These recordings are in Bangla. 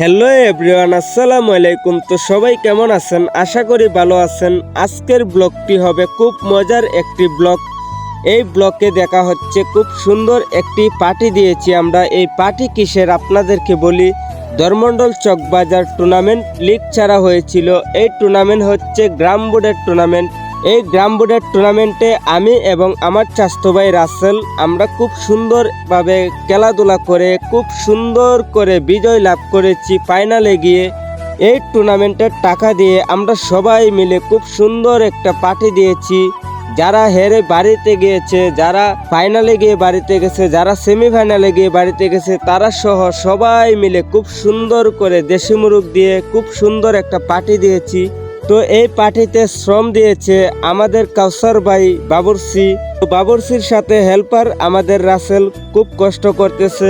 হ্যালো এভরিওয়ান, আসসালামু আলাইকুম। তো সবাই কেমন আছেন? আশা করি ভালো আছেন। আজকের ব্লগটি হবে খুব মজার একটি ব্লগ। এই ব্লগে দেখা হচ্ছে খুব সুন্দর একটি পার্টি দিয়েছি আমরা। এই পার্টি কিসের আপনাদেরকে বলি। ধর্মমণ্ডল চকবাজার টুর্নামেন্ট লিগ ছাড়া হয়েছিল। এই টুর্নামেন্ট হচ্ছে গ্রাম বোর্ডের টুর্নামেন্ট। এই গ্রাম বোর্ডের টুর্নামেন্টে আমি এবং আমার চাচাতো ভাই রাসেল আমরা খুব সুন্দরভাবে খেলাধুলা করে খুব সুন্দর করে বিজয় লাভ করেছি ফাইনালে গিয়ে। এই টুর্নামেন্টের টাকা দিয়ে আমরা সবাই মিলে খুব সুন্দর একটা পার্টি দিয়েছি। যারা হেরে বাড়িতে গিয়েছে, যারা ফাইনালে গিয়ে বাড়িতে গেছে, যারা সেমিফাইনালে গিয়ে বাড়িতে গেছে, তারা সহ সবাই মিলে খুব সুন্দর করে দেশি মুরগ দিয়ে খুব সুন্দর একটা পার্টি দিয়েছি। তো এই পার্টিতে শ্রম দিয়েছে আমাদের কাউসার ভাই বাবুর্চি। তো বাবুর্চির সাথে হেল্পার আমাদের রাসেল খুব কষ্ট করতেছে।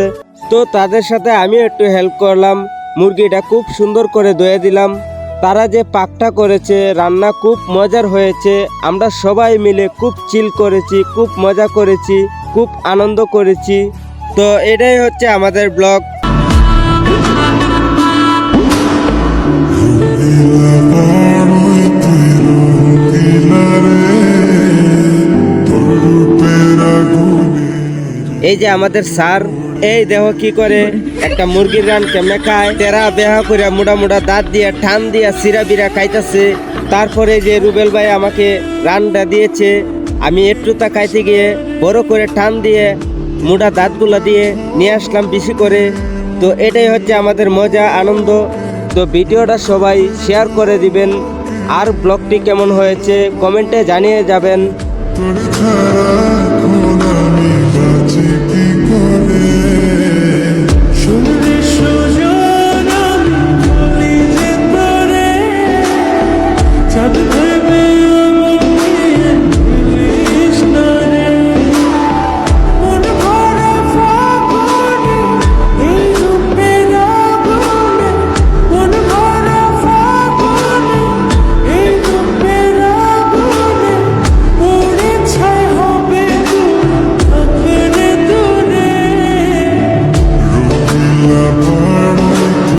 তো তাদের সাথে আমি একটু হেল্প করলাম, মুরগিটা খুব সুন্দর করে ধুয়ে দিলাম। তারা যে পাকটা করেছে, রান্না খুব মজার হয়েছে। আমরা সবাই মিলে খুব চিল করেছি, খুব মজা করেছি, খুব আনন্দ করেছি। তো এটাই হচ্ছে আমাদের ব্লগ। এই যে আমাদের স্যার, এই দেহ কি করে একটা মুরগির রান কেমনে খায়, তেরা বেহা করে মোটা মোটা দাঁত দিয়ে টান দিয়া সিরা বিরা খাইতেছে। তারপরে যে রুবেল ভাই আমাকে রানটা দিয়েছে, আমি একটুটা খাইতে গিয়ে বড় করে টান দিয়ে মোটা দাঁতগুলা দিয়ে নিয়ে আসলাম বেশি করে। তো এটাই হচ্ছে আমাদের মজা আনন্দ। তো ভিডিওটা সবাই শেয়ার করে দিবেন। আর ব্লগটি কেমন হয়েছে কমেন্টে জানিয়ে যাবেন।